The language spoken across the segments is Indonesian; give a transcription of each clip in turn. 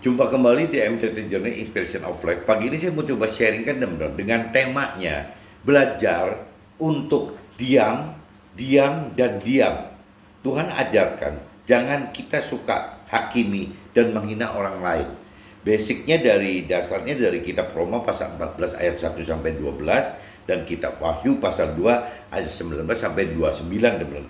Jumpa kembali di MCT Journey Inspiration of Life. Pagi ini saya mau coba sharingkan teman-teman dengan temanya belajar untuk diam, diam, dan diam. Tuhan ajarkan, jangan kita suka hakimi dan menghina orang lain. Basicnya dasarnya dari kitab Roma pasal 14 ayat 1 sampai 12 dan kitab Wahyu pasal 2 ayat 19 sampai 29 teman-teman.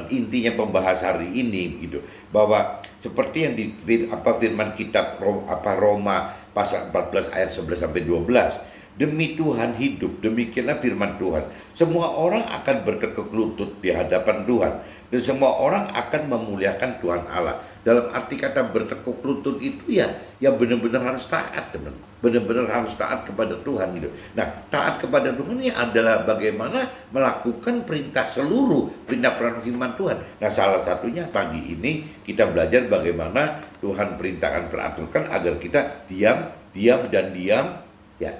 Intinya pembahas hari ini gitu, bahwa seperti yang di firman kitab Roma pasal 14 ayat 11 sampai 12. Demi Tuhan hidup, demikianlah firman Tuhan. Semua orang akan bertekuk lutut di hadapan Tuhan, dan semua orang akan memuliakan Tuhan Allah. Dalam arti kata bertekuk lutut itu ya benar-benar harus taat, teman. Benar-benar harus taat kepada Tuhan gitu. Nah, taat kepada Tuhan ini adalah bagaimana melakukan seluruh perintah firman Tuhan. Nah, salah satunya pagi ini kita belajar bagaimana Tuhan perintahkan, peraturkan agar kita diam, diam, dan diam, ya.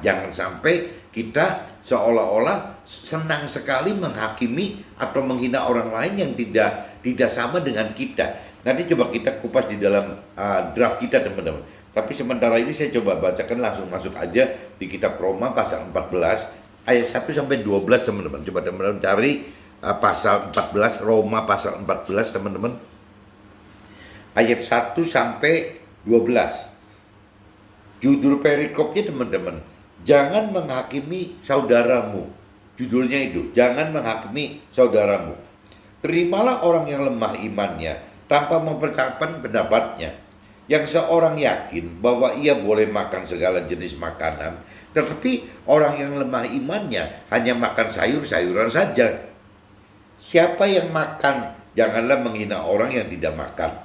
Jangan sampai kita seolah-olah senang sekali menghakimi atau menghina orang lain yang tidak sama dengan kita. Nanti coba kita kupas di dalam draft kita, teman-teman. Tapi sementara ini saya coba bacakan, langsung masuk aja di kitab Roma pasal 14 ayat 1 sampai 12, teman-teman. Coba teman-teman cari pasal 14, Roma pasal 14, teman-teman. Ayat 1 sampai 12. Judul perikopnya, teman-teman, jangan menghakimi saudaramu. Judulnya itu, jangan menghakimi saudaramu. Terimalah orang yang lemah imannya tanpa mempercakapkan pendapatnya. Yang seorang yakin bahwa ia boleh makan segala jenis makanan, tetapi orang yang lemah imannya hanya makan sayur-sayuran saja. Siapa yang makan, janganlah menghina orang yang tidak makan.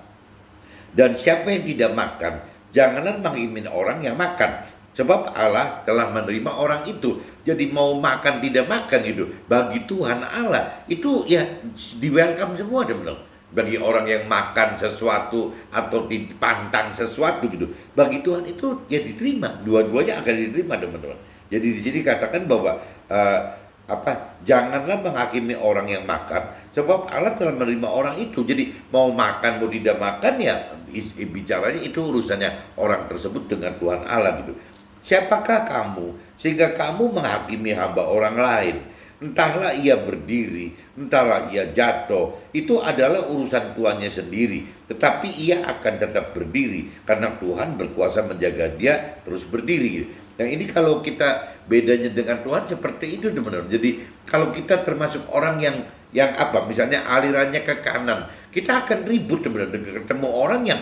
Dan siapa yang tidak makan, janganlah menghina orang yang makan, sebab Allah telah menerima orang itu. Jadi mau makan tidak makan gitu, bagi Tuhan Allah itu ya di welcome semua, teman-teman. Bagi orang yang makan sesuatu atau dipantang sesuatu gitu, bagi Tuhan itu ya diterima, dua-duanya akan diterima, teman-teman. Jadi di sini katakan bahwa janganlah menghakimi orang yang makan, sebab Allah telah menerima orang itu. Jadi mau makan mau tidak makan ya bicaranya itu urusannya orang tersebut dengan Tuhan Allah gitu. Siapakah kamu sehingga kamu menghakimi hamba orang lain? Entahlah ia berdiri, entahlah ia jatuh, itu adalah urusan tuannya sendiri. Tetapi ia akan tetap berdiri karena Tuhan berkuasa menjaga dia terus berdiri gitu. Yang ini kalau kita bedanya dengan Tuhan seperti itu, teman-teman. Jadi kalau kita termasuk orang yang misalnya alirannya ke kanan, kita akan ribut, teman-teman. Ketemu orang yang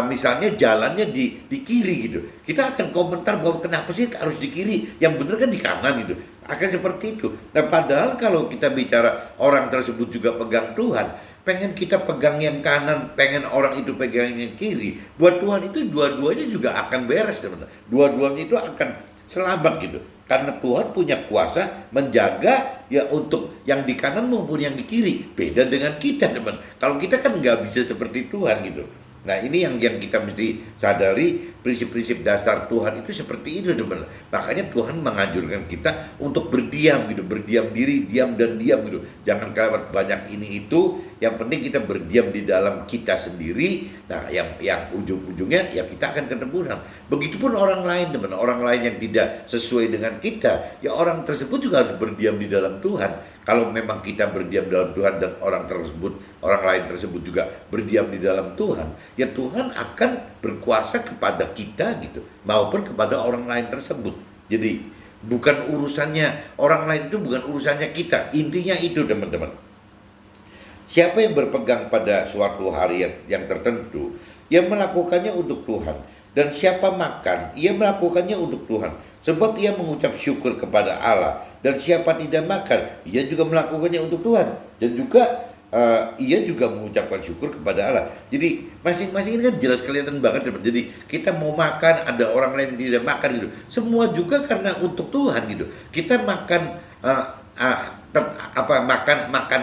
misalnya jalannya di kiri gitu, kita akan komentar bahwa kenapa sih harus di kiri, yang benar kan di kanan gitu. Akan seperti itu. Nah, padahal kalau kita bicara orang tersebut juga pegang Tuhan, pengen kita pegang yang kanan, pengen orang itu pegang yang kiri, buat Tuhan itu dua-duanya juga akan beres, teman-teman. Dua-duanya itu akan selamat gitu. Karena Tuhan punya kuasa menjaga ya untuk yang di kanan maupun yang di kiri. Beda dengan kita, teman. Kalau kita kan nggak bisa seperti Tuhan gitu. Nah, ini yang kita mesti sadari, prinsip-prinsip dasar Tuhan itu seperti itu, teman. Makanya Tuhan menganjurkan kita untuk berdiam gitu, berdiam diri, diam dan diam gitu. Jangan kelewat banyak ini itu. Yang penting kita berdiam di dalam kita sendiri. Nah, yang ujung-ujungnya ya kita akan ketemu. Begitupun orang lain, teman. Orang lain yang tidak sesuai dengan kita, ya orang tersebut juga harus berdiam di dalam Tuhan. Kalau memang kita berdiam dalam Tuhan dan orang lain tersebut juga berdiam di dalam Tuhan, ya Tuhan akan berkuasa kepada kita gitu, maupun kepada orang lain tersebut. Jadi bukan urusannya orang lain, itu bukan urusannya kita. Intinya itu, teman-teman. Siapa yang berpegang pada suatu hari yang tertentu, ia melakukannya untuk Tuhan. Dan siapa makan, ia melakukannya untuk Tuhan, sebab ia mengucap syukur kepada Allah. Dan siapa tidak makan, ia juga melakukannya untuk Tuhan. Dan juga ia juga mengucapkan syukur kepada Allah. Jadi masing-masing ini kan jelas kelihatan banget. Jadi kita mau makan, ada orang lain yang tidak makan gitu. Semua juga karena untuk Tuhan gitu. Kita makan makan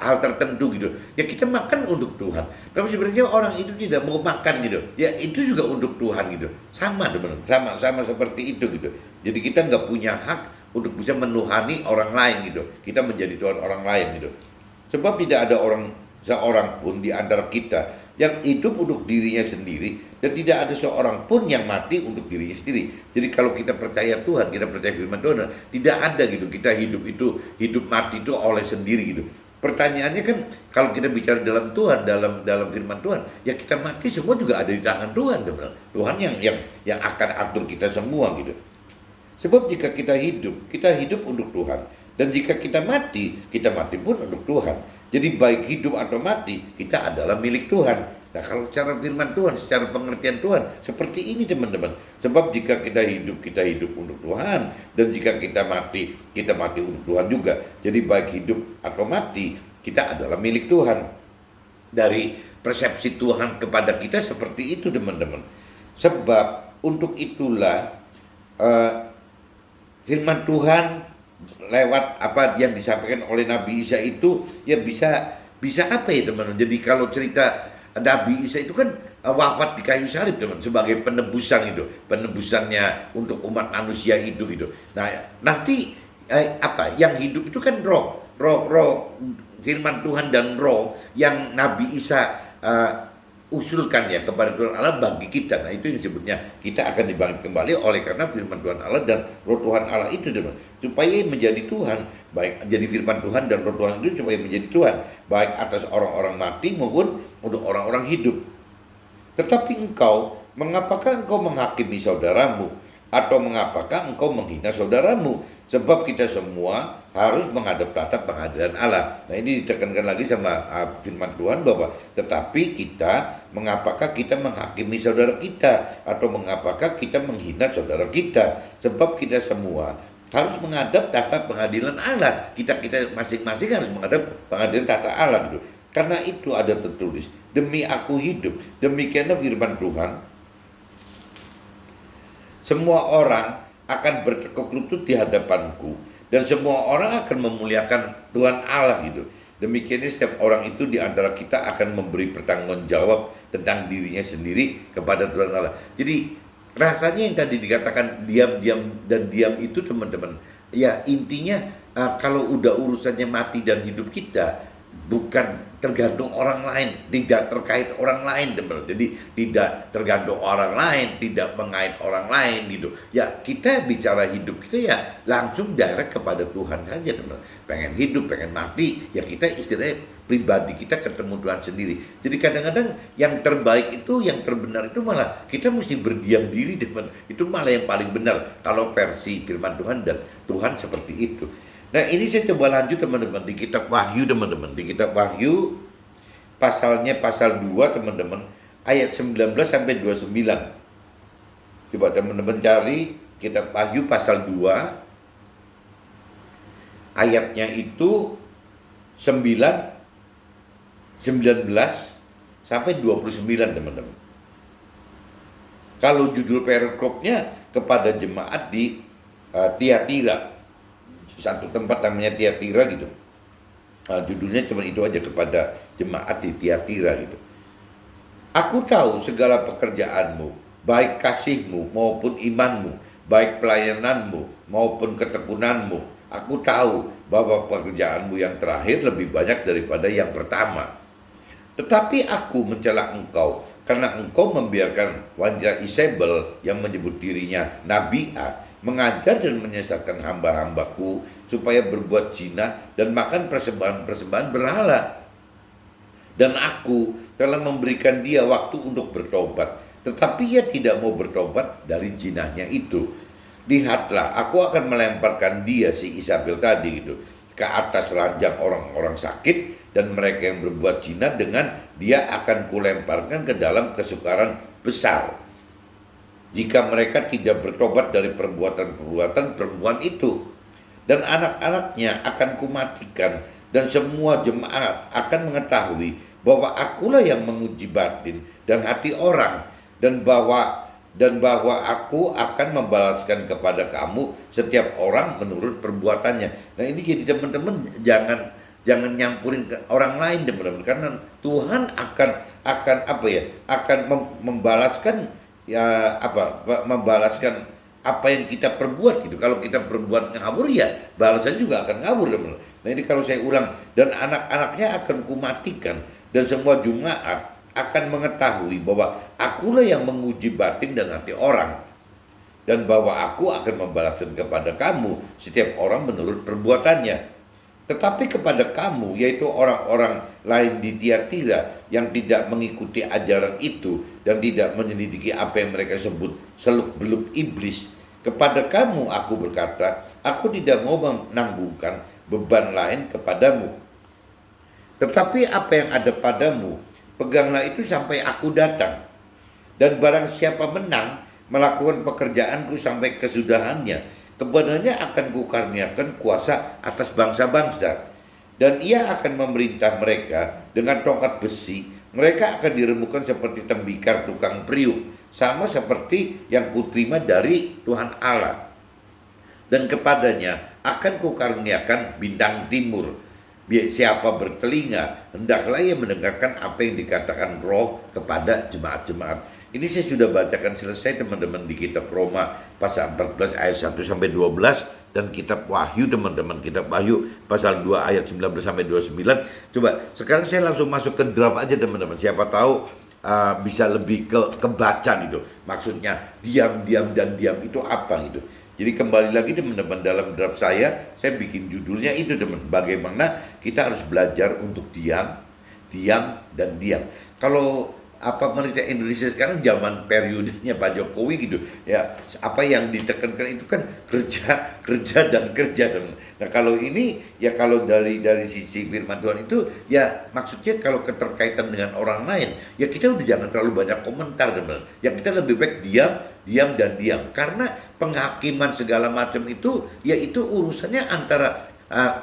hal tertentu gitu, ya kita makan untuk Tuhan. Tapi sebenarnya orang itu tidak mau makan gitu, ya itu juga untuk Tuhan gitu. Sama, teman-teman, sama seperti itu gitu. Jadi kita nggak punya hak untuk bisa menuhani orang lain gitu. Kita menjadi Tuhan orang lain gitu. Sebab tidak ada seorang pun di antara kita yang hidup untuk dirinya sendiri dan tidak ada seorang pun yang mati untuk dirinya sendiri. Jadi kalau kita percaya Tuhan, kita percaya firman Tuhan, tidak ada gitu kita hidup mati itu oleh sendiri gitu. Pertanyaannya kan kalau kita bicara dalam Tuhan, dalam firman Tuhan, ya kita mati semua juga ada di tangan Tuhan, teman. Tuhan yang akan atur kita semua gitu. Sebab jika kita hidup untuk Tuhan. Dan jika kita mati pun untuk Tuhan. Jadi baik hidup atau mati, kita adalah milik Tuhan. Nah kalau cara firman Tuhan, secara pengertian Tuhan, seperti ini teman-teman. Sebab jika kita hidup untuk Tuhan. Dan jika kita mati untuk Tuhan juga. Jadi baik hidup atau mati, kita adalah milik Tuhan. Dari persepsi Tuhan kepada kita seperti itu teman-teman. Sebab untuk itulah firman Tuhan lewat apa yang disampaikan oleh Nabi Isa itu ya bisa apa ya teman-teman. Jadi kalau cerita Nabi Isa itu kan wafat di kayu salib teman sebagai penebusannya untuk umat manusia itu gitu. Nah nanti apa yang hidup itu kan roh firman Tuhan dan roh yang Nabi Isa usulkan ya kepada Tuhan Allah bagi kita. Nah itu yang disebutnya kita akan dibangun kembali oleh karena firman Tuhan Allah dan roh Tuhan Allah itu teman, supaya menjadi Tuhan, baik jadi firman Tuhan dan roh Tuhan itu supaya menjadi Tuhan, baik atas orang-orang mati maupun untuk orang-orang hidup. Tetapi mengapakah engkau menghakimi saudaramu, atau mengapakah engkau menghina saudaramu? Sebab kita semua harus menghadap tahta pengadilan Allah. Nah ini ditekankan lagi sama firman Tuhan bahwa tetapi mengapakah kita menghakimi saudara kita, atau mengapakah kita menghina saudara kita? Sebab kita semua harus menghadap tahta pengadilan Allah. Kita masing-masing harus menghadap pengadilan tahta Allah gitu. Karena itu ada tertulis, demi aku hidup, demikianlah firman Tuhan, semua orang akan bertekuk lutut di hadapanku, dan semua orang akan memuliakan Tuhan Allah gitu. Demikiannya setiap orang itu di antara kita akan memberi pertanggungjawab tentang dirinya sendiri kepada Tuhan Allah. Jadi rasanya yang tadi dikatakan diam itu teman-teman, ya intinya kalau udah urusannya mati dan hidup kita bukan tergantung orang lain, tidak terkait orang lain teman. Jadi tidak tergantung orang lain, tidak mengait orang lain gitu. Ya kita bicara hidup kita ya langsung direct kepada Tuhan saja teman. Pengen hidup, pengen mati, ya kita istilahnya pribadi kita ketemu Tuhan sendiri. Jadi kadang-kadang yang terbaik itu, yang terbenar itu malah kita mesti berdiam diri teman. Itu malah yang paling benar kalau versi firman Tuhan dan Tuhan seperti itu. Nah ini saya coba lanjut teman-teman di kitab Wahyu teman-teman. Di kitab Wahyu pasal 2 teman-teman, ayat 19 sampai 29. Coba teman-teman cari kitab Wahyu pasal 2, ayatnya itu 19 sampai 29 teman-teman. Kalau judul paragrafnya kepada jemaat di Tiatira, satu tempat namanya Tiatira gitu. Judulnya cuma itu aja, kepada jemaat di Tiatira gitu. Aku tahu segala pekerjaanmu, baik kasihmu maupun imanmu, baik pelayananmu maupun ketekunanmu. Aku tahu bahwa pekerjaanmu yang terakhir lebih banyak daripada yang pertama. Tetapi aku mencela engkau karena engkau membiarkan wanita Isabel yang menyebut dirinya Nabi A mengajar dan menyesatkan hamba-hambaku supaya berbuat zina dan makan persembahan-persembahan berhala. Dan aku telah memberikan dia waktu untuk bertobat, tetapi ia tidak mau bertobat dari zinahnya itu. Lihatlah, aku akan melemparkan dia, si Isabel tadi gitu, ke atas ranjang orang-orang sakit, dan mereka yang berbuat zina dengan dia akan kulemparkan ke dalam kesukaran besar, jika mereka tidak bertobat dari perbuatan-perbuatan perempuan itu. Dan anak-anaknya akan kumatikan, dan semua jemaat akan mengetahui bahwa akulah yang menguji batin dan hati orang, dan bahwa aku akan membalaskan kepada kamu setiap orang menurut perbuatannya. Nah ini jadi teman-teman jangan nyampurin ke orang lain teman-teman, karena Tuhan akan membalaskan membalaskan apa yang kita perbuat gitu. Kalau kita perbuat ngawur ya balasan juga akan ngawur teman. Nah ini kalau saya ulang, dan anak-anaknya akan kumatikan, dan semua jemaat akan mengetahui bahwa akulah yang menguji batin dan hati orang, dan bahwa aku akan membalaskan kepada kamu setiap orang menurut perbuatannya. Tetapi kepada kamu, yaitu orang-orang lain di Tiatira yang tidak mengikuti ajaran itu dan tidak menyelidiki apa yang mereka sebut seluk-beluk iblis, kepada kamu aku berkata, aku tidak mau menanggungkan beban lain kepadamu. Tetapi apa yang ada padamu, peganglah itu sampai aku datang. Dan barang siapa menang melakukan pekerjaanku sampai kesudahannya, kepadanya akan kukaruniakan kuasa atas bangsa-bangsa, dan ia akan memerintah mereka dengan tongkat besi. Mereka akan diremukkan seperti tembikar tukang periuk, sama seperti yang kuterima dari Tuhan Allah. Dan kepadanya akan kukaruniakan bintang timur. Siapa bertelinga, hendaklah ia mendengarkan apa yang dikatakan Roh kepada jemaat-jemaat. Ini saya sudah bacakan selesai teman-teman di kitab Roma pasal 14 ayat 1 sampai 12, dan kitab Wahyu teman-teman, kitab Wahyu pasal 2 ayat 19 sampai 29. Coba sekarang saya langsung masuk ke draft aja teman-teman. Siapa tahu bisa lebih kebaca gitu. Maksudnya diam dan diam itu apa gitu. Jadi kembali lagi teman-teman, dalam draft saya bikin judulnya itu teman, bagaimana kita harus belajar untuk diam dan diam. Kalau pemerintah Indonesia sekarang zaman periodenya Pak Jokowi gitu ya, apa yang ditekankan itu kan kerja dan kerja teman. Nah kalau ini ya, kalau dari sisi firman Tuhan itu ya, maksudnya kalau keterkaitan dengan orang lain ya, kita udah jangan terlalu banyak komentar teman. Ya kita lebih baik diam dan diam, karena penghakiman segala macam itu ya itu urusannya antara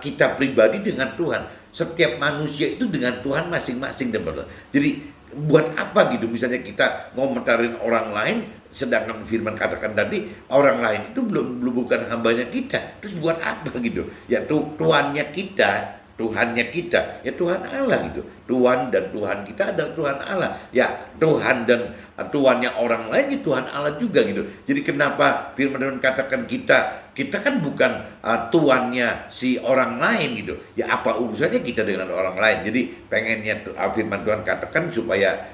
kita pribadi dengan Tuhan. Setiap manusia itu dengan Tuhan masing-masing teman. Jadi buat apa gitu misalnya kita ngomentarin orang lain, sedangkan firman katakan tadi orang lain itu belum bukan hambanya kita. Terus buat apa gitu ya, Tuhannya kita ya Tuhan Allah gitu. Tuhan dan Tuhan kita adalah Tuhan Allah ya. Tuhan dan Tuhannya orang lain ya Tuhan Allah juga gitu. Jadi kenapa firman Tuhan katakan kita kan bukan tuannya si orang lain gitu ya, apa urusannya kita dengan orang lain. Jadi pengennya firman Tuhan katakan supaya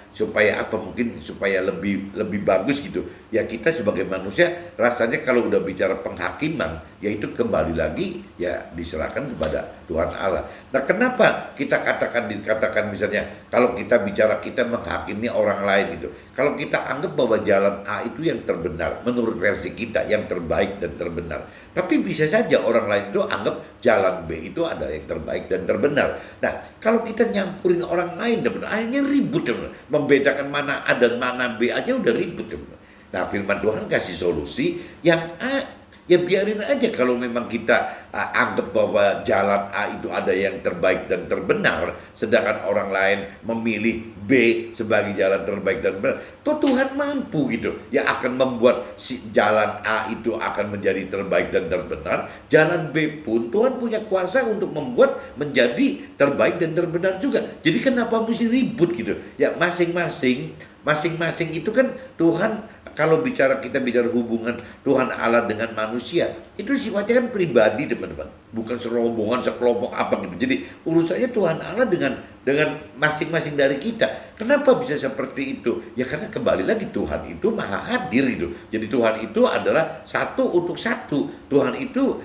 apa, mungkin supaya lebih bagus gitu ya. Kita sebagai manusia rasanya kalau udah bicara penghakiman ya itu kembali lagi ya diserahkan kepada Tuhan Allah. Nah kenapa kita dikatakan misalnya kalau kita bicara kita menghakimi orang lain gitu, kalau kita anggap bahwa jalan A itu yang terbenar menurut versi kita, yang terbaik dan terbenar, tapi bisa saja orang lain itu anggap jalan B itu adalah yang terbaik dan terbenar. Nah kalau kita nyampurin orang lain teman, akhirnya ribut teman. Membedakan mana A dan mana B aja udah ribut teman. Nah firman Tuhan kasih solusi yang A. Ya biarin aja kalau memang kita anggap bahwa jalan A itu ada yang terbaik dan terbenar, sedangkan orang lain memilih B sebagai jalan terbaik dan benar. Toh Tuhan mampu gitu ya akan membuat si jalan A itu akan menjadi terbaik dan terbenar. Jalan B pun Tuhan punya kuasa untuk membuat menjadi terbaik dan terbenar juga. Jadi kenapa mesti ribut gitu ya, masing-masing itu kan Tuhan. Kalau kita bicara hubungan Tuhan Allah dengan manusia, itu sifatnya kan pribadi teman-teman, bukan serombongan, sekelompok apa gitu. Jadi urusannya Tuhan Allah dengan masing-masing dari kita. Kenapa bisa seperti itu? Ya karena kembali lagi Tuhan itu maha hadir itu. Jadi Tuhan itu adalah satu untuk satu. Tuhan itu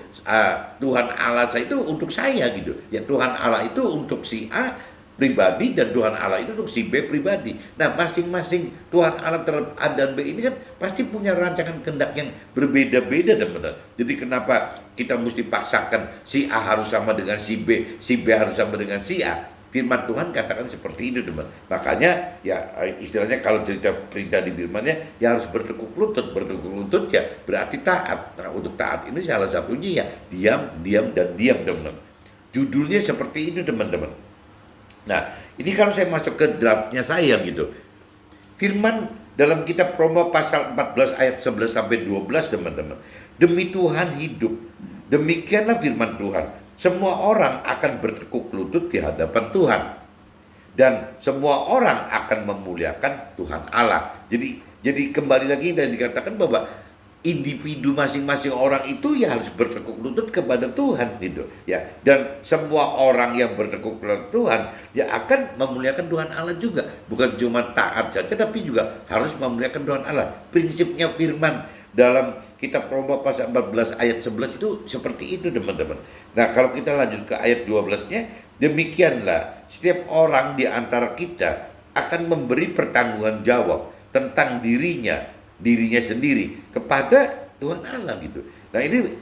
Tuhan Allah saya itu untuk saya gitu. Ya Tuhan Allah itu untuk si A pribadi dan Tuhan Allah itu untuk si B pribadi. Nah masing-masing Tuhan Allah A dan B ini kan pasti punya rancangan kehendak yang berbeda-beda teman-teman. Jadi kenapa kita mesti paksakan si A harus sama dengan si B harus sama dengan si A? Firman Tuhan katakan seperti itu teman. Makanya ya istilahnya kalau cerita perintah di firmannya ya harus bertekuk lutut ya berarti taat. Nah untuk taat ini salah satunya ya diam dan diam teman-teman. Judulnya seperti itu teman-teman. Nah, ini kalau saya masuk ke draftnya saya gitu. Firman dalam kitab Roma pasal 14 ayat 11 sampai 12 teman-teman. Demi Tuhan hidup. Demikianlah firman Tuhan. Semua orang akan bertekuk lutut di hadapan Tuhan. Dan semua orang akan memuliakan Tuhan Allah. Jadi kembali lagi dan dikatakan bahwa individu masing-masing orang itu ya harus bertekuk lutut kepada Tuhan gitu ya, dan semua orang yang bertekuk lutut Tuhan ya akan memuliakan Tuhan Allah juga, bukan cuma taat saja tapi juga harus memuliakan Tuhan Allah. Prinsipnya firman dalam kitab Roma pasal 14 ayat 11 itu seperti itu teman-teman. Nah kalau kita lanjut ke ayat 12-nya, demikianlah setiap orang di antara kita akan memberi pertanggungan jawab tentang dirinya sendiri kepada Tuhan Allah gitu. Nah ini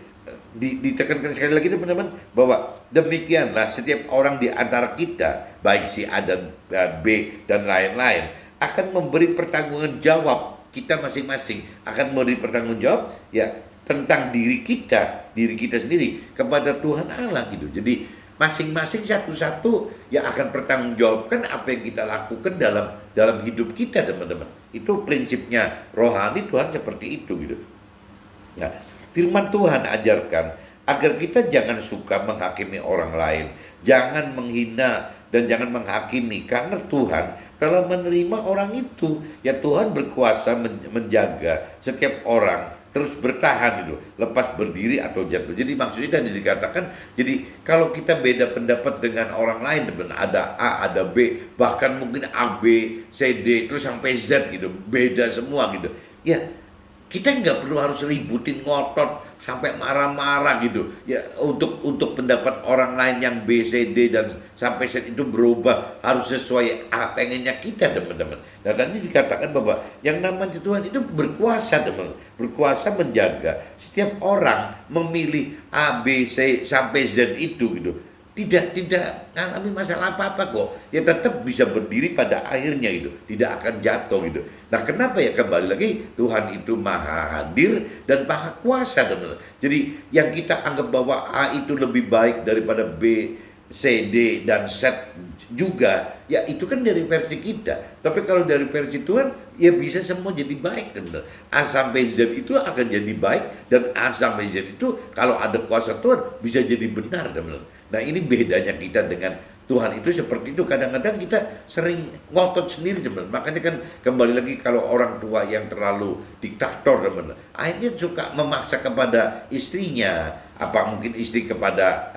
ditekankan sekali lagi teman-teman, bahwa demikianlah setiap orang di antara kita, baik si A dan B dan lain-lain, akan memberi pertanggungan jawab. Kita masing-masing akan memberi pertanggung jawab ya tentang diri kita sendiri kepada Tuhan Allah gitu. Jadi masing-masing satu-satu yang akan bertanggungjawabkan apa yang kita lakukan dalam hidup kita teman-teman. Itu prinsipnya rohani Tuhan seperti itu gitu. Nah, firman Tuhan ajarkan agar kita jangan suka menghakimi orang lain, jangan menghina dan jangan menghakimi, karena Tuhan telah menerima orang itu. Ya Tuhan berkuasa menjaga setiap orang terus bertahan itu, lepas berdiri atau jatuh. Jadi maksudnya tadi dikatakan, jadi kalau kita beda pendapat dengan orang lain, ada A, ada B, bahkan mungkin A, B, C, D, terus sampai Z gitu, beda semua gitu. Ya kita nggak perlu harus ributin, ngotot, sampai marah-marah gitu ya untuk pendapat orang lain yang B, C, D dan sampai Z itu berubah, harus sesuai pengennya kita teman-teman. Nah tadi dikatakan bahwa yang namanya Tuhan itu berkuasa teman, berkuasa menjaga setiap orang memilih A, B, C sampai Z itu gitu. Tidak mengalami masalah apa-apa kok. Ya tetap bisa berdiri pada akhirnya gitu. Tidak akan jatuh gitu. Nah kenapa ya, kembali lagi Tuhan itu maha hadir dan maha kuasa teman-teman. Jadi yang kita anggap bahwa A itu lebih baik daripada B, C, D, dan Z juga, ya itu kan dari versi kita. Tapi kalau dari versi Tuhan, ya bisa semua jadi baik teman-teman. A sampai Z itu akan jadi baik, dan A sampai Z itu kalau ada kuasa Tuhan bisa jadi benar teman-teman. Nah ini bedanya kita dengan Tuhan itu seperti itu. Kadang-kadang kita sering ngotot sendiri teman. Makanya kan kembali lagi kalau orang tua yang terlalu diktator teman, akhirnya suka memaksa kepada istrinya, apa mungkin istri kepada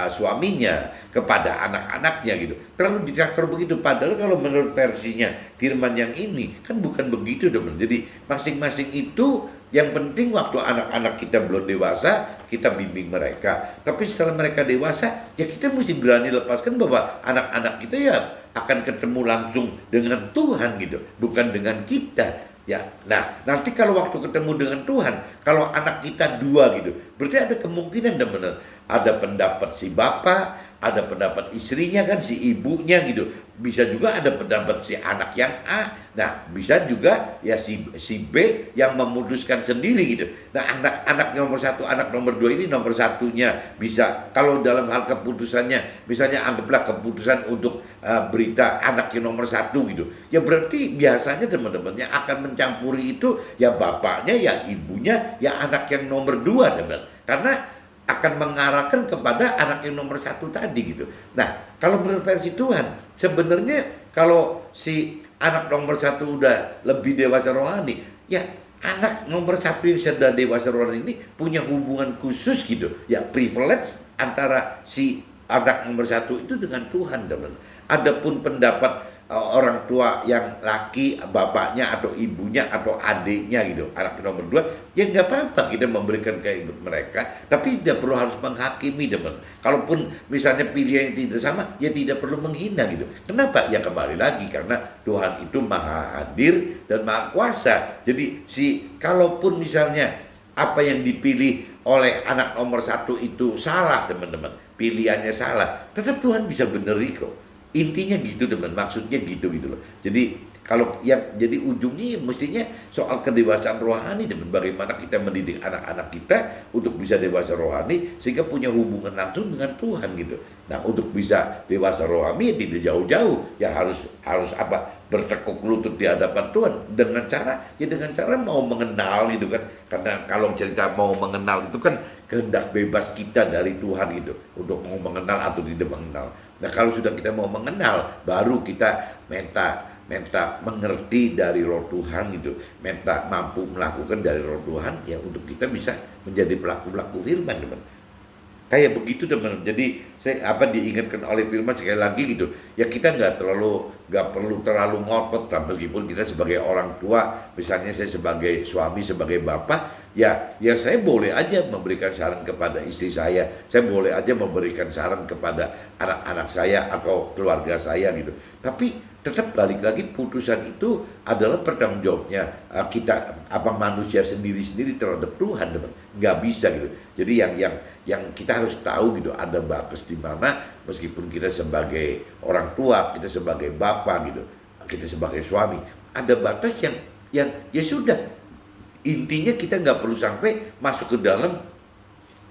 suaminya, kepada anak-anaknya gitu. Terlalu diktator begitu. Padahal kalau menurut versinya firman yang ini kan bukan begitu teman. Jadi masing-masing itu, yang penting waktu anak-anak kita belum dewasa, kita bimbing mereka. Tapi setelah mereka dewasa, ya kita mesti berani lepaskan bahwa anak-anak kita ya akan ketemu langsung dengan Tuhan gitu, bukan dengan kita. Ya, nah nanti kalau waktu ketemu dengan Tuhan, kalau anak kita dua gitu, berarti ada kemungkinan benar, ada pendapat si bapak, ada pendapat istrinya kan, si ibunya gitu. Bisa juga ada pendapat si anak yang A. Nah, bisa juga ya si B yang memutuskan sendiri gitu. Nah, anak nomor satu, anak nomor dua ini nomor satunya bisa, kalau dalam hal keputusannya, misalnya anggaplah keputusan untuk berita anak yang nomor satu gitu. Ya berarti biasanya teman-teman yang akan mencampuri itu ya bapaknya, ya ibunya, ya anak yang nomor dua teman. Karena akan mengarahkan kepada anak yang nomor satu tadi gitu. Nah, kalau menurut versi Tuhan, sebenarnya kalau si anak nomor satu udah lebih dewasa rohani, ya anak nomor satu yang sudah dewasa rohani ini punya hubungan khusus gitu, ya privilege antara si anak nomor satu itu dengan Tuhan teman. Adapun pendapat orang tua yang laki, bapaknya atau ibunya atau adiknya gitu, anak nomor dua, ya nggak apa-apa kita memberikan ke mereka, tapi tidak perlu harus menghakimi teman. Kalaupun misalnya pilihan yang tidak sama, ya tidak perlu menghina gitu. Kenapa? Ya kembali lagi karena Tuhan itu maha hadir dan maha kuasa. Jadi kalaupun misalnya apa yang dipilih oleh anak nomor satu itu salah teman-teman, pilihannya salah, tetap Tuhan bisa beneri kok. Intinya gitu teman, maksudnya gitu loh. Jadi kalau yang jadi ujungnya mestinya soal kedewasaan rohani teman, bagaimana kita mendidik anak-anak kita untuk bisa dewasa rohani sehingga punya hubungan langsung dengan Tuhan gitu. Nah untuk bisa dewasa rohani ya tidak jauh-jauh, ya harus apa, bertekuk lutut di hadapan Tuhan dengan cara mau mengenal gitu kan. Karena kalau cerita mau mengenal itu kan kehendak bebas kita dari Tuhan gitu, untuk mau mengenal atau tidak mengenal. Nah kalau sudah kita mau mengenal, baru kita minta minta mengerti dari roh Tuhan gitu, minta mampu melakukan dari roh Tuhan ya untuk kita bisa menjadi pelaku-pelaku firman teman. Kayak begitu teman. Jadi saya diingatkan oleh firman sekali lagi gitu. Ya kita nggak perlu terlalu ngotot lah, meskipun kita sebagai orang tua, misalnya saya sebagai suami, sebagai bapak, ya saya boleh aja memberikan saran kepada istri saya boleh aja memberikan saran kepada anak-anak saya atau keluarga saya gitu. Tapi tetap balik lagi putusan itu adalah pertanggung jawabnya kita manusia sendiri-sendiri terhadap Tuhan teman. Nggak bisa gitu. Jadi yang kita harus tahu gitu, ada batas di mana meskipun kita sebagai orang tua, kita sebagai bapak gitu, kita sebagai suami, ada batas yang ya sudah, intinya kita nggak perlu sampai masuk ke dalam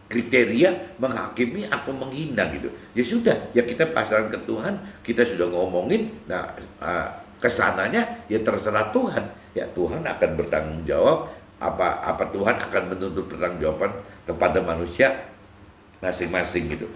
kriteria menghakimi atau menghina gitu. Ya sudah, ya kita pasrahkan ke Tuhan, kita sudah ngomongin, nah kesananya ya terserah Tuhan. Ya Tuhan akan bertanggung jawab, apa Tuhan akan menuntut pertanggungjawaban kepada manusia masing-masing gitu.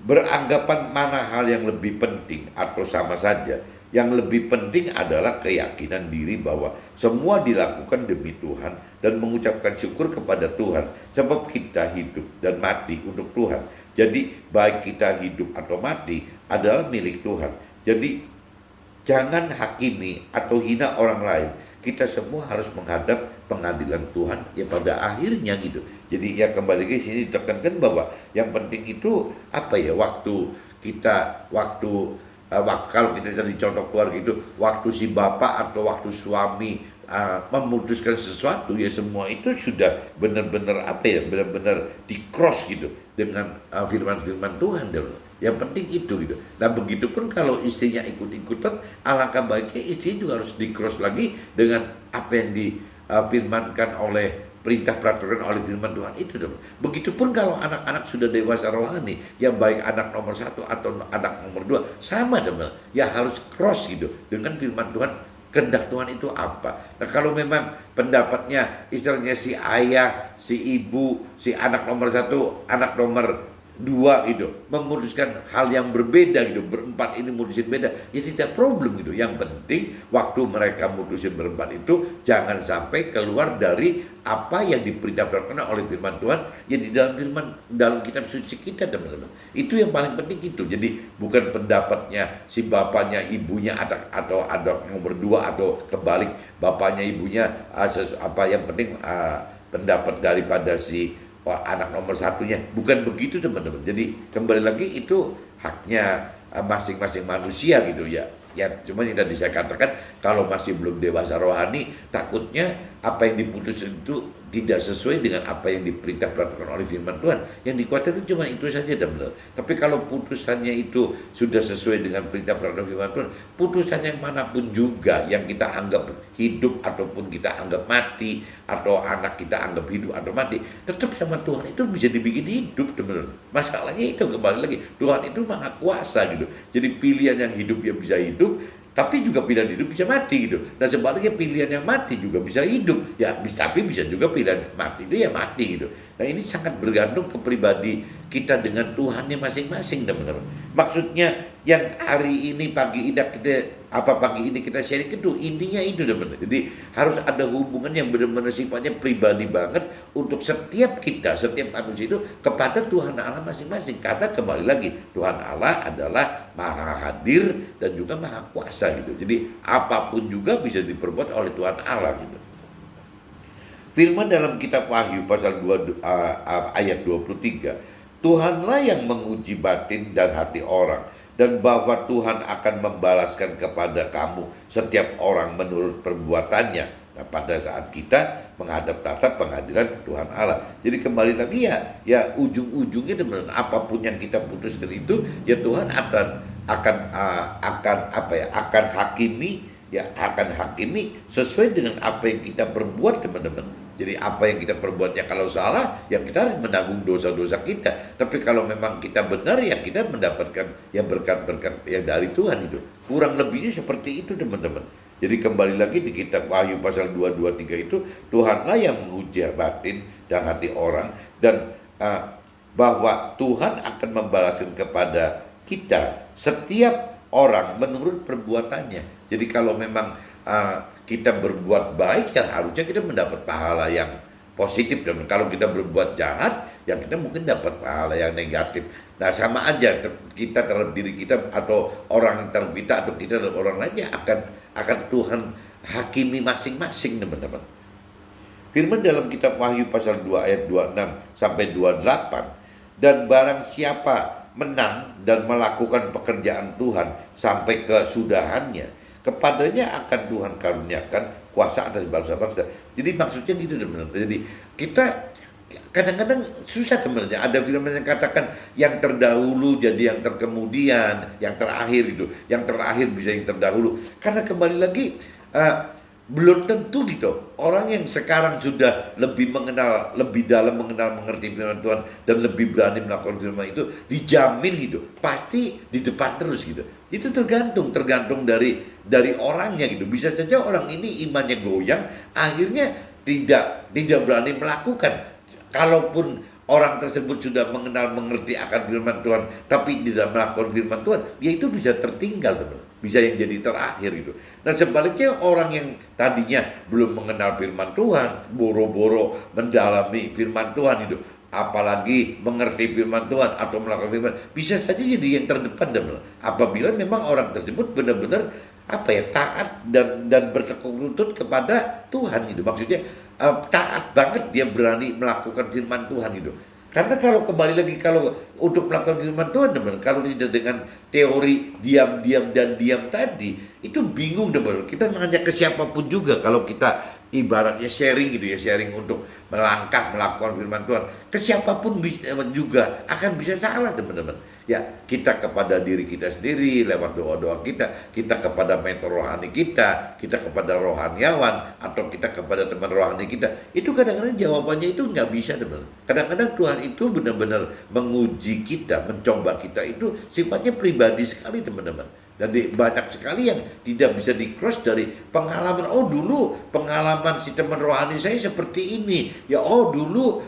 Beranggapan mana hal yang lebih penting atau sama saja? Yang lebih penting adalah keyakinan diri bahwa semua dilakukan demi Tuhan dan mengucapkan syukur kepada Tuhan, sebab kita hidup dan mati untuk Tuhan. Jadi baik kita hidup atau mati adalah milik Tuhan. Jadi jangan hakimi atau hina orang lain. Kita semua harus menghadap pengadilan Tuhan ya pada akhirnya gitu. Jadi ya kembali ke sini ditekankan bahwa yang penting itu kalau kita jadi contoh keluarga itu, waktu si bapak atau waktu suami memutuskan sesuatu, ya semua itu sudah benar-benar benar-benar di cross gitu dengan firman-firman Tuhan dulu. Yang penting itu gitu. Nah begitupun kalau istrinya ikut-ikutan, alangkah baiknya istri juga harus di cross lagi dengan apa yang difirmankan oleh perintah peraturan oleh firman Tuhan itu. Begitupun kalau anak-anak sudah dewasa rohani, yang baik anak nomor 1 atau anak nomor 2, sama teman, ya harus cross gitu dengan firman Tuhan. Kehendak Tuhan itu apa? Nah kalau memang pendapatnya istilahnya si ayah, si ibu, si anak nomor 1, anak nomor 2 gitu memutuskan hal yang berbeda gitu, berempat ini mutusin beda, ya tidak problem gitu. Yang penting waktu mereka mutusin berempat itu jangan sampai keluar dari apa yang diperintahkan oleh firman Tuhan yang di dalam kitab suci kita teman-teman. Itu yang paling penting itu. Jadi bukan pendapatnya si bapaknya, ibunya atau anak nomor 2 atau kebalik bapaknya ibunya yang penting pendapat daripada si anak nomor 1-nya. Bukan begitu teman-teman. Jadi kembali lagi itu haknya masing-masing manusia gitu ya. Ya cuma yang tadi saya katakan, kalau masih belum dewasa rohani, takutnya apa yang diputuskan itu tidak sesuai dengan apa yang diperintah peraturan oleh firman Tuhan. Yang dikhawatirkan cuma itu saja teman-teman. Tapi kalau putusannya itu sudah sesuai dengan perintah peraturan firman Tuhan, putusan yang manapun juga yang kita anggap hidup ataupun kita anggap mati, atau anak kita anggap hidup atau mati, tetap sama Tuhan itu bisa dibikin hidup teman-teman. Masalahnya itu kembali lagi, Tuhan itu maha kuasa gitu. Jadi pilihan yang hidup ya bisa hidup, tapi juga pilihan hidup bisa mati gitu. Dan sebaliknya pilihan yang mati juga bisa hidup. Ya, tapi bisa juga pilihan mati itu ya mati gitu. Nah ini sangat bergantung ke pribadi kita dengan Tuhannya masing-masing teman-teman. Maksudnya yang hari ini pagi ini kita sharing itu intinya itu teman-teman. Jadi harus ada hubungan yang benar-benar sifatnya pribadi banget untuk setiap manusia itu kepada Tuhan Allah masing-masing. Karena kembali lagi Tuhan Allah adalah maha hadir dan juga maha kuasa gitu. Jadi apapun juga bisa diperbuat oleh Tuhan Allah gitu. Firman dalam kitab Wahyu pasal 2 ayat 23, Tuhanlah yang menguji batin dan hati orang, dan bahwa Tuhan akan membalaskan kepada kamu setiap orang menurut perbuatannya. Nah, pada saat kita menghadap tatap pengadilan Tuhan Allah. Jadi kembali lagi ya ujung-ujungnya teman-teman, apapun yang kita putuskan itu ya Tuhan akan hakimi sesuai dengan apa yang kita perbuat teman-teman. Jadi apa yang kita perbuatnya kalau salah, ya kita harus menanggung dosa-dosa kita. Tapi kalau memang kita benar, ya kita mendapatkan yang berkat-berkat yang dari Tuhan itu. Kurang lebihnya seperti itu teman-teman. Jadi kembali lagi di kitab Wahyu pasal 2:23 itu, Tuhanlah yang menguji batin dan hati orang, dan bahwa Tuhan akan membalaskan kepada kita setiap orang menurut perbuatannya. Jadi kalau memang kita berbuat baik, ya harusnya kita mendapat pahala yang positif. Dan kalau kita berbuat jahat, ya kita mungkin dapat pahala yang negatif. Nah, sama aja kita terhadap diri kita atau orang terhadap kita atau kita terhadap orang lainnya akan Tuhan hakimi masing-masing, teman-teman. Firman dalam kitab Wahyu pasal 2 ayat 26 sampai 28, dan barang siapa menang dan melakukan pekerjaan Tuhan sampai kesudahannya, kepadanya akan Tuhan karuniakan kuasa atas bangsa-bangsa. Jadi maksudnya gitu, teman-teman. Jadi kita kadang-kadang susah, teman-teman. Ada firman yang katakan yang terdahulu jadi yang terkemudian, yang terakhir itu, yang terakhir bisa yang terdahulu. Karena kembali lagi belum tentu gitu. Orang yang sekarang sudah lebih mengenal, lebih dalam mengenal, mengerti firman Tuhan dan lebih berani melakukan firman itu, dijamin gitu, pasti di depan terus gitu. Itu tergantung dari orangnya gitu. Bisa saja orang ini imannya goyang, akhirnya tidak berani melakukan. Kalaupun orang tersebut sudah mengenal, mengerti akan firman Tuhan, tapi tidak melakukan firman Tuhan, ya itu bisa tertinggal, teman. Bisa yang jadi terakhir itu. Nah, sebaliknya orang yang tadinya belum mengenal firman Tuhan, boro-boro mendalami firman Tuhan itu, apalagi mengerti firman Tuhan atau melakukan firman, bisa saja jadi yang terdepan, teman. Apabila memang orang tersebut benar-benar taat dan bertekuk lutut kepada Tuhan gitu. Maksudnya taat banget, dia berani melakukan firman Tuhan itu. Karena kalau kembali lagi, kalau untuk melakukan firman Tuhan, teman, kalau tidak dengan teori diam-diam dan diam tadi, itu bingung, teman. Kita nanya ke siapapun juga, kalau kita ibaratnya sharing gitu ya, sharing untuk melangkah melakukan firman Tuhan, ke siapapun juga akan bisa salah, teman-teman. Ya, kita kepada diri kita sendiri lewat doa-doa kita kepada mentor rohani kita kepada rohaniawan, atau kita kepada teman rohani kita. Itu kadang-kadang jawabannya itu nggak bisa, teman. Kadang-kadang Tuhan itu benar-benar menguji kita, mencoba kita, itu sifatnya pribadi sekali, teman-teman. Dan banyak sekali yang tidak bisa di-cross dari pengalaman. Oh, dulu pengalaman si teman rohani saya seperti ini. Ya, oh dulu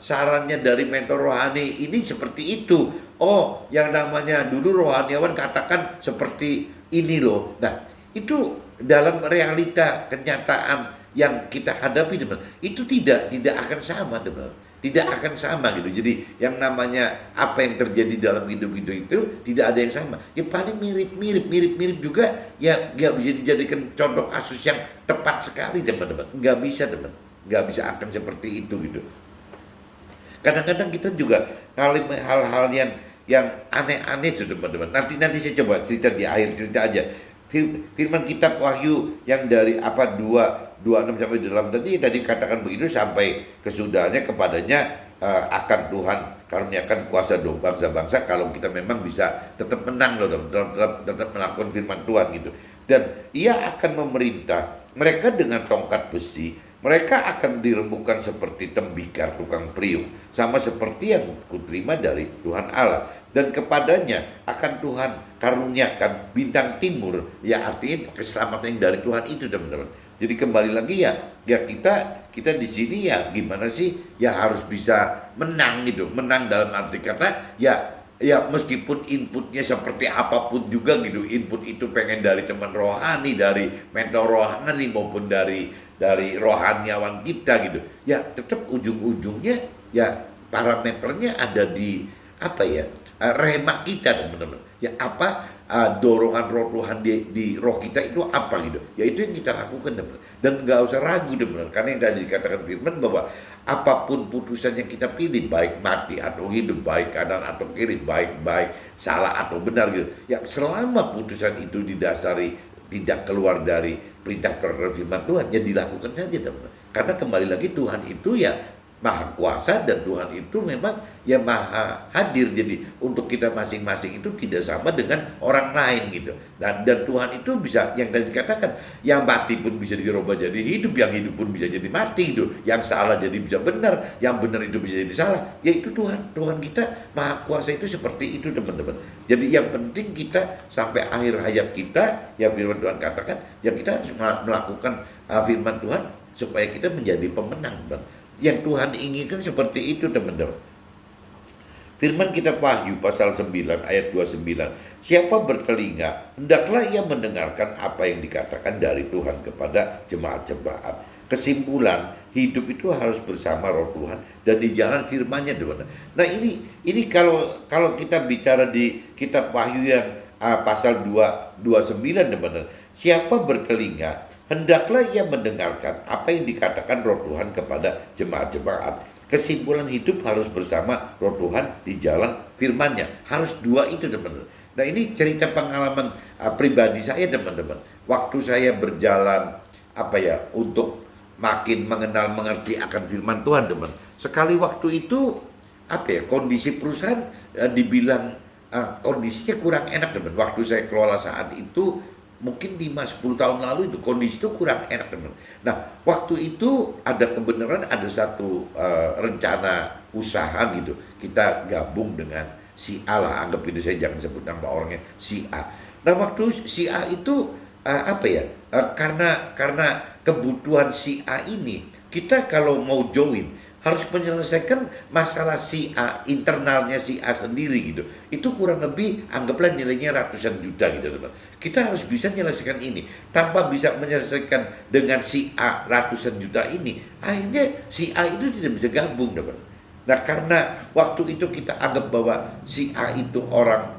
sarannya dari mentor rohani ini seperti itu. Oh, yang namanya dulu rohaniawan katakan seperti ini loh. Nah, itu dalam realita kenyataan yang kita hadapi, teman, itu tidak akan sama, teman. Tidak akan sama gitu. Jadi yang namanya apa yang terjadi dalam hidup itu tidak ada yang sama. Ya paling mirip juga, ya nggak bisa dijadikan contoh kasus yang tepat sekali, teman-teman. Nggak bisa, teman. Nggak bisa akan seperti itu gitu. Kadang-kadang kita juga hal-hal yang aneh-aneh tuh, teman-teman. Nanti saya coba cerita di akhir cerita aja. Firman kitab Wahyu yang dari 26 sampai 8 tadi katakan begitu, sampai kesudahannya kepadanya akan Tuhan karuniakan kuasa bangsa-bangsa, kalau kita memang bisa tetap menang loh, tetap melakukan firman Tuhan gitu. Dan ia akan memerintah mereka dengan tongkat besi. Mereka akan dirembukan seperti tembikar tukang periuk, sama seperti yang kuterima dari Tuhan Allah. Dan kepadanya akan Tuhan karuniakan bintang timur, ya artinya keselamatan yang dari Tuhan itu, teman-teman. Jadi kembali lagi ya kita di sini ya gimana sih, ya harus bisa menang gitu. Menang dalam arti kata ya meskipun inputnya seperti apapun juga gitu, input itu pengen dari teman rohani, dari mentor rohani maupun dari rohaniawan kita gitu, ya tetap ujung-ujungnya ya parameternya ada di rema kita, teman-teman. Ya dorongan roh Tuhan di roh kita itu apa gitu, ya itu yang kita lakukan, teman. Dan nggak usah ragu, teman, karena yang tadi dikatakan firman bahwa apapun putusan yang kita pilih, baik mati atau hidup, baik kanan atau kiri, baik salah atau benar gitu, ya selama putusan itu didasari tidak keluar dari perintah peraturan firman Tuhan, ya dilakukan saja, teman. Karena kembali lagi Tuhan itu ya Maha kuasa, dan Tuhan itu memang ya maha hadir. Jadi untuk kita masing-masing itu tidak sama dengan orang lain gitu. Dan Tuhan itu bisa, yang tadi dikatakan, yang mati pun bisa dirubah jadi hidup, yang hidup pun bisa jadi mati gitu. Yang salah jadi bisa benar, yang benar itu bisa jadi salah. Yaitu Tuhan kita maha kuasa itu seperti itu, teman-teman. Jadi yang penting kita sampai akhir hayat kita, ya firman Tuhan katakan, ya kita harus melakukan firman Tuhan supaya kita menjadi pemenang, Bang. Yang Tuhan inginkan seperti itu, teman-teman. Firman kitab Wahyu pasal 9 ayat 29. Siapa bertelinga, hendaklah ia mendengarkan apa yang dikatakan dari Tuhan kepada jemaat-jemaat. Kesimpulan, hidup itu harus bersama Roh Tuhan dan di jalan firman-Nya, teman-teman. Nah, ini kalau kita bicara di kitab Wahyu yang pasal 2:29, teman-teman. Siapa bertelinga, hendaklah ia mendengarkan apa yang dikatakan Roh Tuhan kepada jemaat-jemaat. Kesimpulan, hidup harus bersama Roh Tuhan di jalan firman-Nya. Harus dua itu, teman-teman. Nah, ini cerita pengalaman pribadi saya, teman-teman. Waktu saya berjalan untuk makin mengenal mengerti akan firman Tuhan, teman. Sekali waktu itu kondisi perusahaan dibilang kondisinya kurang enak, teman. Waktu saya kelola saat itu mungkin 5-10 tahun lalu itu kondisi itu kurang enak, teman. Nah, waktu itu ada kebenaran, ada satu rencana usaha gitu. Kita gabung dengan si A lah, anggap itu, saya jangan sebut nama orangnya, si A. Nah, waktu si A itu karena kebutuhan si A ini, kita kalau mau join harus menyelesaikan masalah si A, internalnya si A sendiri gitu. Itu kurang lebih anggaplah nilainya ratusan juta gitu, teman. Kita harus bisa menyelesaikan ini. Tanpa bisa menyelesaikan dengan si A ratusan juta ini, akhirnya si A itu tidak bisa gabung, teman. Nah, karena waktu itu kita anggap bahwa si A itu orang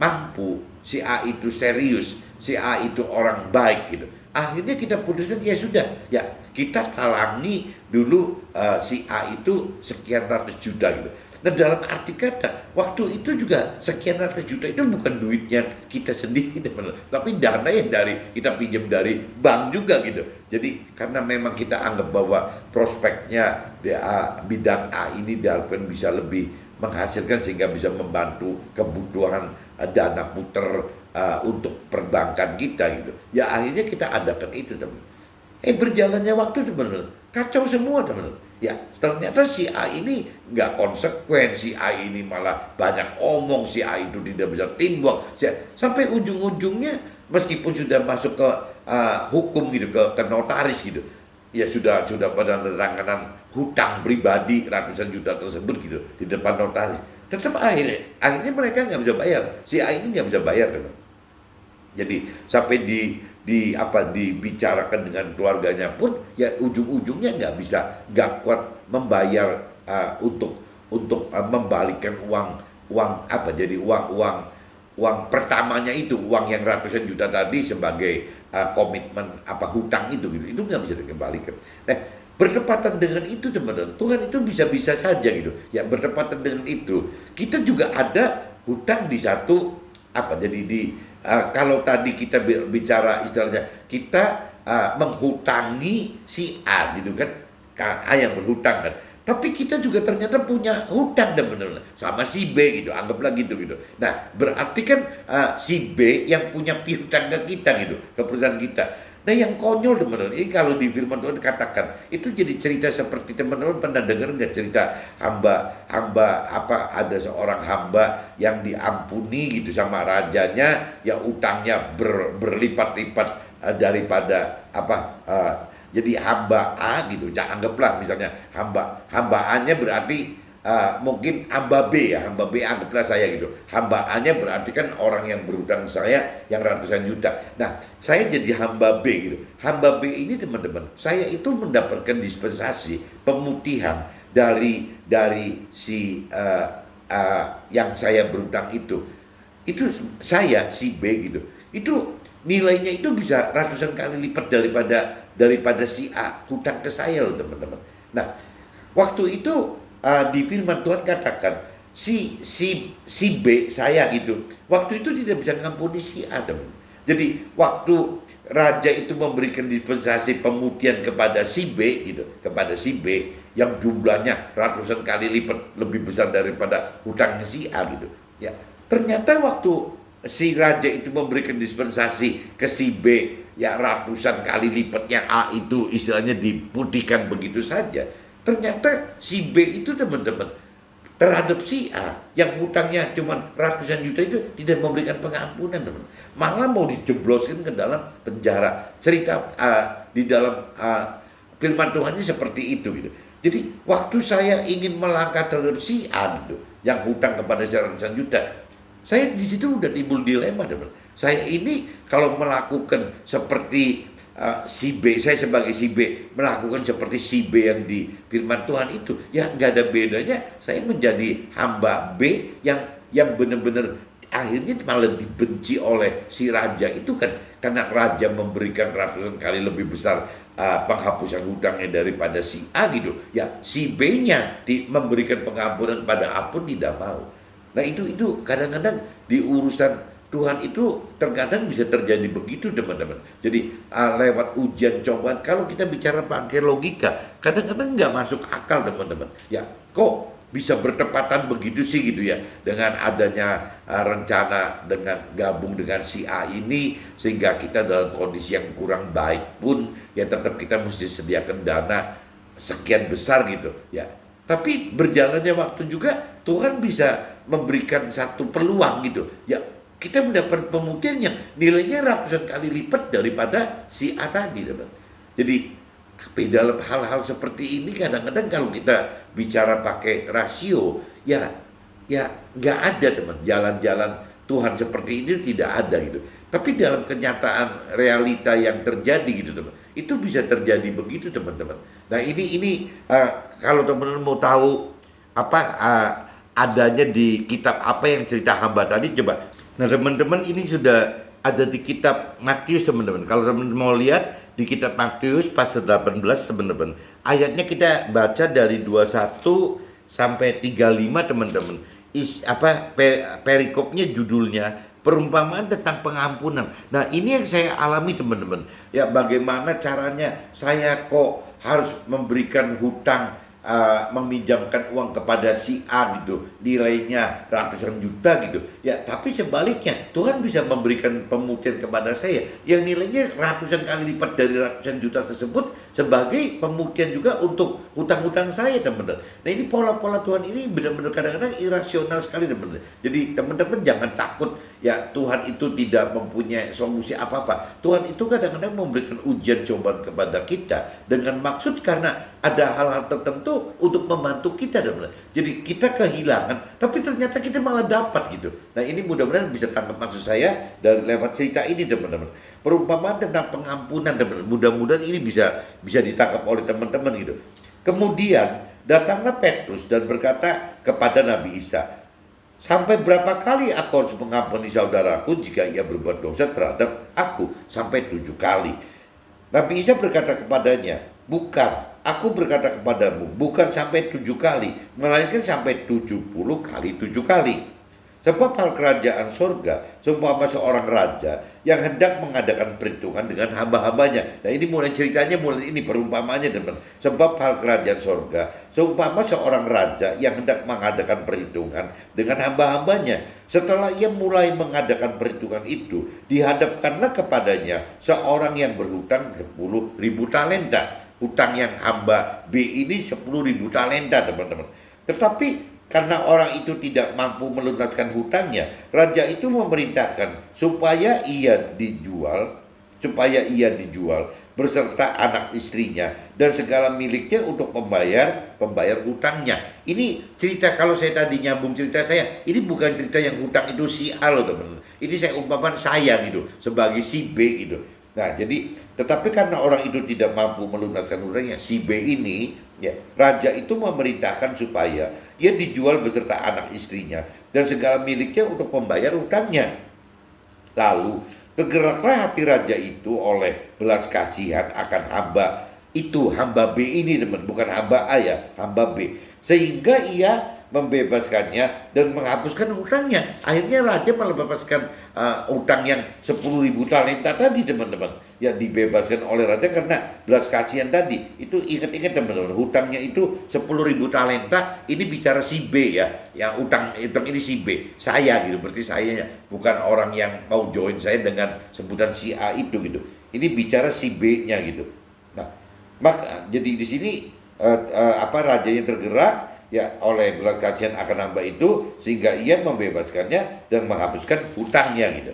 mampu, si A itu serius, si A itu orang baik gitu. Akhirnya kita putuskan, ya sudah, ya kita talangi dulu si A itu sekian ratus juta gitu. Nah, dalam arti kata, waktu itu juga sekian ratus juta itu bukan duitnya kita sendiri, teman, tapi dana yang kita pinjam dari bank juga gitu. Jadi karena memang kita anggap bahwa prospeknya bidang A ini diharapkan bisa lebih menghasilkan sehingga bisa membantu kebutuhan dana puter untuk perbankan kita gitu. Ya akhirnya kita adakan itu, teman. Berjalannya waktu, teman-teman, kacau semua, teman-teman. Ya ternyata si A ini nggak konsekuen, si A ini malah banyak omong, si A itu tidak bisa teamwork, sampai ujung-ujungnya meskipun sudah masuk ke hukum gitu, ke notaris gitu, ya sudah pada penandatanganan hutang pribadi ratusan juta tersebut gitu di depan notaris, tetap akhirnya mereka nggak bisa bayar, si A ini nggak bisa bayar, teman. Jadi sampai dibicarakan dengan keluarganya pun, ya ujung-ujungnya nggak kuat membayar untuk membalikan uang pertamanya itu, uang yang ratusan juta tadi sebagai komitmen hutang itu gitu, itu nggak bisa dikembalikan. Nah, bertepatan dengan itu, teman-teman, Tuhan itu bisa-bisa saja gitu. Ya bertepatan dengan itu, kita juga ada hutang di satu kalau tadi kita bicara istilahnya, kita menghutangi si A gitu kan, A yang berhutang kan. Tapi kita juga ternyata punya hutang, teman-teman, sama si B gitu, anggaplah gitu. Nah, berarti kan si B yang punya piutang ke kita gitu, ke perusahaan kita. Nah, yang konyol, teman-teman, ini kalau di firman Tuhan katakan, itu jadi cerita seperti, teman-teman pernah dengar nggak cerita ada seorang hamba yang diampuni gitu sama rajanya, yang utangnya berlipat-lipat daripada jadi hamba A gitu. Anggaplah misalnya hamba A-nya berarti mungkin hamba B, ya, hamba B anggaplah saya gitu. Hamba A-nya berarti kan orang yang berhutang saya yang ratusan juta. Nah, saya jadi hamba B gitu. Hamba B ini, teman-teman, saya itu mendapatkan dispensasi pemutihan dari si yang saya berhutang itu. Itu saya si B gitu. Itu nilainya itu bisa ratusan kali lipat daripada si A hutang ke saya loh, teman-teman. Nah, waktu itu di firman Tuhan katakan si B saya gitu, waktu itu tidak bisa ngampuni si A, teman. Jadi waktu raja itu memberikan dispensasi pemutihan kepada si B gitu, kepada si B yang jumlahnya ratusan kali lipat lebih besar daripada hutangnya si A gitu. Ya, ternyata waktu si raja itu memberikan dispensasi ke si B ya ratusan kali lipatnya A itu istilahnya diputihkan begitu saja. Ternyata si B itu, teman-teman, terhadap si A yang hutangnya cuma ratusan juta itu tidak memberikan pengampunan, teman. Malah mau dijebloskan ke dalam penjara. Cerita di dalam firman Tuhannya seperti itu gitu. Jadi waktu saya ingin melangkah terhadap si A gitu, yang hutang kepada saya ratusan juta, saya di situ udah timbul dilema, teman. Saya ini kalau melakukan seperti si B, saya sebagai si B melakukan seperti si B yang di firman Tuhan itu, ya nggak ada bedanya. Saya menjadi hamba B yang benar-benar akhirnya malah dibenci oleh si raja itu kan, karena raja memberikan ratusan kali lebih besar penghapusan hutangnya daripada si A gitu. Ya si B-nya memberikan pengampunan pada A pun tidak mau. Nah itu kadang-kadang di urusan Tuhan itu terkadang bisa terjadi begitu, teman-teman. Jadi lewat ujian cobaan, kalau kita bicara pakai logika, kadang-kadang nggak masuk akal, teman-teman. Ya kok bisa bertepatan begitu sih gitu ya, dengan adanya rencana dengan gabung dengan si A ini, sehingga kita dalam kondisi yang kurang baik pun ya tetap kita mesti sediakan dana sekian besar gitu ya. Tapi berjalannya waktu juga Tuhan bisa memberikan satu peluang gitu ya, kita mendapat pemutihan yang nilainya ratusan kali lipat daripada si A tadi, teman. Jadi tapi dalam hal-hal seperti ini kadang-kadang kalau kita bicara pakai rasio, ya nggak ada, teman. Jalan-jalan Tuhan seperti ini tidak ada gitu. Tapi dalam kenyataan realita yang terjadi gitu, teman, itu bisa terjadi begitu, teman-teman. Nah ini kalau teman-teman mau tahu apa adanya di kitab apa yang cerita hamba tadi, coba. Nah teman-teman, ini sudah ada di kitab Matius, teman-teman. Kalau teman-teman mau lihat di kitab Matius pasal 18, teman-teman. Ayatnya kita baca dari 21 sampai 35, teman-teman. Perikopnya judulnya perumpamaan tentang pengampunan. Nah ini yang saya alami, teman-teman. Ya bagaimana caranya saya kok harus memberikan hutang, meminjamkan uang kepada si A gitu, nilainya ratusan juta gitu ya, tapi sebaliknya Tuhan bisa memberikan pemutihan kepada saya yang nilainya ratusan kali lipat dari ratusan juta tersebut sebagai pemutihan juga untuk hutang-hutang saya, teman-teman. Nah ini pola-pola Tuhan ini benar-benar kadang-kadang irasional sekali, teman-teman. Jadi teman-teman jangan takut ya, Tuhan itu tidak mempunyai solusi apa-apa. Tuhan itu kadang-kadang memberikan ujian cobaan kepada kita dengan maksud karena ada hal-hal tertentu untuk membantu kita, teman-teman. Jadi kita kehilangan, tapi ternyata kita malah dapat gitu. Nah ini mudah-mudahan bisa tangkap maksud saya dari lewat cerita ini, teman-teman. Perumpamaan tentang pengampunan, teman-teman. Mudah-mudahan ini bisa ditangkap oleh teman-teman gitu. Kemudian datanglah Petrus dan berkata kepada Nabi Isa, sampai berapa kali aku harus mengampuni saudaraku jika ia berbuat dosa terhadap aku? Sampai 7 kali. Nabi Isa berkata kepadanya, bukan, aku berkata kepadamu, bukan sampai 7 kali, melainkan sampai 70 kali 7 kali. Sebab hal kerajaan surga seumpama seorang raja yang hendak mengadakan perhitungan dengan hamba-hambanya. Nah ini mulai ceritanya, mulai ini perumpamaannya, teman. Sebab hal kerajaan surga seumpama seorang raja yang hendak mengadakan perhitungan dengan hamba-hambanya. Setelah ia mulai mengadakan perhitungan itu, dihadapkanlah kepadanya seorang yang berhutang 10.000 talenta. Hutang yang hamba B ini 10.000 talenta, teman-teman. Tetapi karena orang itu tidak mampu melunaskan hutangnya, raja itu memerintahkan supaya ia dijual beserta anak istrinya dan segala miliknya untuk pembayar hutangnya. Ini cerita, kalau saya tadi nyambung cerita saya, ini bukan cerita yang hutang itu si A loh, teman-teman. Ini saya umpamakan saya gitu sebagai si B gitu. Nah, jadi tetapi karena orang itu tidak mampu melunaskan hutangnya, si B ini, ya, raja itu memerintahkan supaya ia dijual beserta anak istrinya dan segala miliknya untuk membayar hutangnya. Lalu tergeraklah hati raja itu oleh belas kasihan akan hamba B ini, teman, bukan hamba A ya, hamba B, sehingga ia membebaskannya dan menghapuskan hutangnya. Akhirnya raja melepaskan hutang yang 10.000 talenta tadi, teman-teman. Ya dibebaskan oleh raja karena belas kasihan tadi. Itu ingat-ingat, teman-teman, hutangnya itu 10.000 talenta. Ini bicara si B ya, yang hutang ini si B, saya gitu, berarti saya bukan orang yang mau join saya dengan sebutan si A itu gitu. Ini bicara si B-nya gitu. Nah, maka jadi di sini rajanya tergerak ya oleh belas kasihan akan hamba itu sehingga ia membebaskannya dan menghapuskan hutangnya gitu.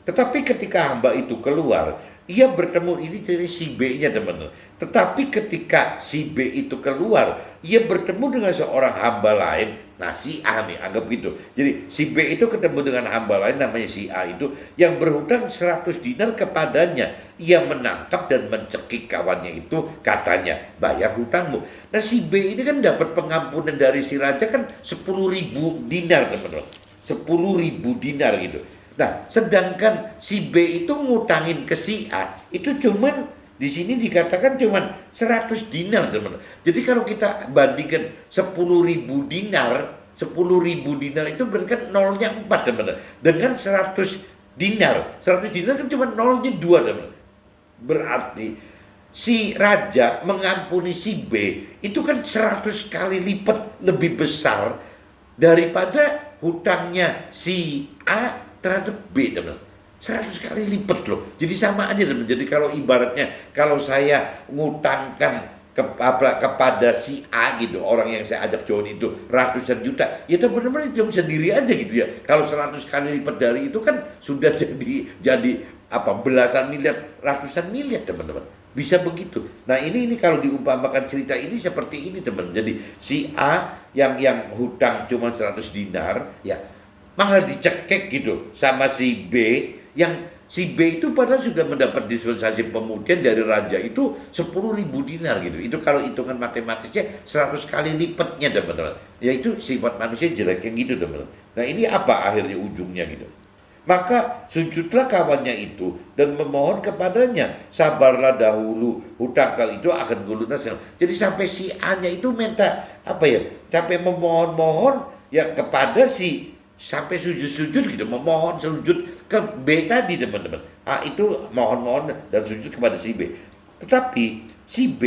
Tetapi ketika hamba itu keluar ia bertemu ini dari si B-nya teman-teman. Tetapi ketika si B itu keluar, ia bertemu dengan seorang hamba lain. Nah, si A nih, anggap gitu. Jadi si B itu ketemu dengan hamba lain namanya si A itu yang berhutang 100 dinar kepadanya. Ia menangkap dan mencekik kawannya itu, katanya, bayar hutangmu. Nah, si B ini kan dapat pengampunan dari si raja kan 10.000 dinar teman-teman. 10.000 dinar gitu. Nah, sedangkan si B itu ngutangin ke si A itu cuman di sini dikatakan cuman 100 dinar, teman. Jadi kalau kita bandingkan 10.000 dinar, 10.000 dinar itu berarti kan nolnya 4, teman. Dengan 100 dinar, 100 dinar kan cuma nolnya 2, teman. Berarti si raja mengampuni si B itu kan 100 kali lipat lebih besar daripada hutangnya si A terhadap B, teman. 100 kali lipat loh. Jadi sama aja, teman. Jadi kalau ibaratnya kalau saya ngutangkan kepada si A gitu, orang yang saya ajak join itu ratusan juta, ya teman-teman itu sendiri aja gitu ya. Kalau 100 kali lipat dari itu kan sudah jadi apa, belasan miliar, ratusan miliar, teman-teman. Bisa begitu. Nah, ini kalau diumpamakan cerita ini seperti ini, teman. Jadi si A yang hutang cuma 100 dinar, ya malah dicekek gitu sama si B, yang si B itu padahal sudah mendapat dispensasi pemutihan dari raja itu 10.000 dinar gitu. Itu kalau hitungan matematisnya 100 kali lipatnya, teman-teman. Yaitu sifat manusia jelek yang gitu, teman-teman. Nah, ini apa akhirnya ujungnya gitu. Maka sujudlah kawannya itu dan memohon kepadanya, sabarlah dahulu, hutang kau itu akan kulunaskan. Jadi sampai si A-nya itu minta apa ya, sampai memohon-mohon ya kepada si, sampai sujud-sujud gitu, memohon sujud ke B tadi, teman-teman. A itu mohon-mohon dan sujud kepada si B. Tetapi si B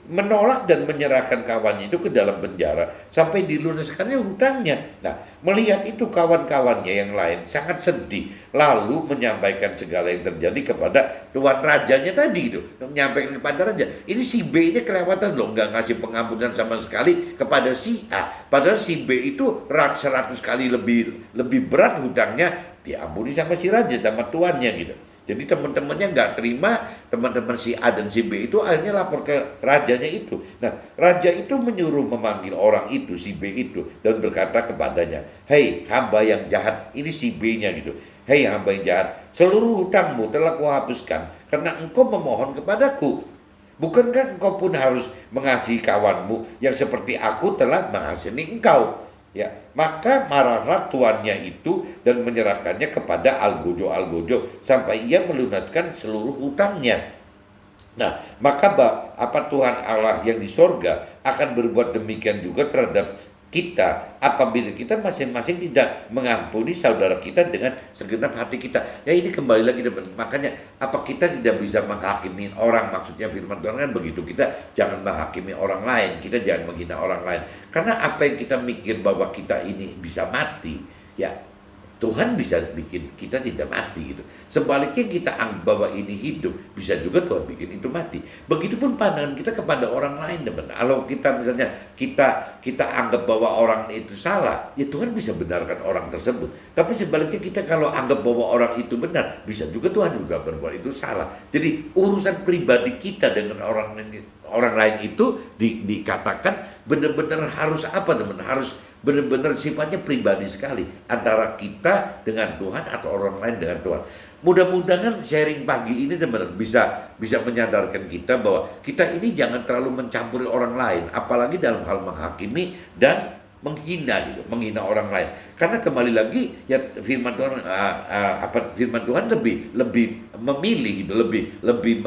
menolak dan menyerahkan kawannya itu ke dalam penjara sampai dilunaskannya hutangnya. Nah, melihat itu kawan-kawannya yang lain sangat sedih, lalu menyampaikan segala yang terjadi kepada tuan rajanya tadi itu, menyampaikan kepada raja. Ini si B ini kelewatan loh, nggak ngasih pengampunan sama sekali kepada si A. Padahal si B itu 100 kali lebih berat hutangnya, diampuni sama si raja, sama tuannya gitu. Jadi teman-temannya nggak terima, teman-teman si A dan si B itu akhirnya lapor ke rajanya itu. Nah, raja itu menyuruh memanggil orang itu, si B itu, dan berkata kepadanya, "Hei hamba yang jahat," ini si B-nya gitu. "Hei hamba yang jahat, seluruh hutangmu telah kuhapuskan karena engkau memohon kepadaku. Bukankah engkau pun harus mengasihi kawanmu yang seperti aku telah mengasihani engkau?" Ya, maka marahlah tuannya itu dan menyerahkannya kepada Algojo sampai ia melunaskan seluruh hutangnya. Nah, maka apa Tuhan Allah yang di sorga akan berbuat demikian juga terhadap kita apabila kita masing-masing tidak mengampuni saudara kita dengan segenap hati kita. Ya, ini kembali lagi, teman. Makanya apa kita tidak bisa menghakimi orang, maksudnya firman Tuhan kan begitu. Kita jangan menghakimi orang lain, kita jangan menghina orang lain. Karena apa yang kita mikir bahwa kita ini bisa mati, ya Tuhan bisa bikin kita tidak mati gitu. Sebaliknya kita anggap bahwa ini hidup, bisa juga Tuhan bikin itu mati. Begitupun pandangan kita kepada orang lain, teman. Kalau kita misalnya kita anggap bahwa orang itu salah, ya Tuhan bisa benarkan orang tersebut. Tapi sebaliknya kita kalau anggap bahwa orang itu benar, bisa juga Tuhan juga berbuat itu salah. Jadi urusan pribadi kita dengan orang lain itu dikatakan benar-benar harus apa, teman? Harus benar-benar sifatnya pribadi sekali antara kita dengan Tuhan atau orang lain dengan Tuhan. Mudah-mudahan sharing pagi ini, teman-teman, bisa menyadarkan kita bahwa kita ini jangan terlalu mencampuri orang lain, apalagi dalam hal menghakimi dan menghina gitu, menghina orang lain. Karena kembali lagi ya firman Tuhan firman Tuhan lebih memilih gitu, lebih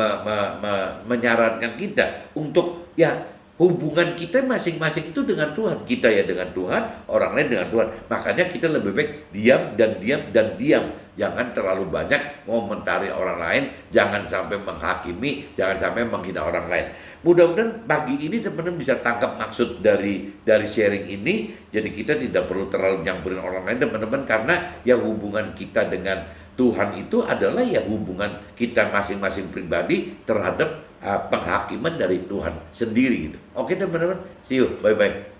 menyarankan kita untuk ya hubungan kita masing-masing itu dengan Tuhan. Kita ya dengan Tuhan, orang lain dengan Tuhan. Makanya kita lebih baik diam dan diam dan diam. Jangan terlalu banyak mengomentari orang lain, jangan sampai menghakimi, jangan sampai menghina orang lain. Mudah-mudahan pagi ini teman-teman bisa tangkap maksud dari sharing ini. Jadi kita tidak perlu terlalu nyampurin orang lain, teman-teman, karena ya hubungan kita dengan Tuhan itu adalah ya hubungan kita masing-masing pribadi terhadap penghakiman dari Tuhan sendiri gitu. Oke, teman-teman, see you, bye-bye.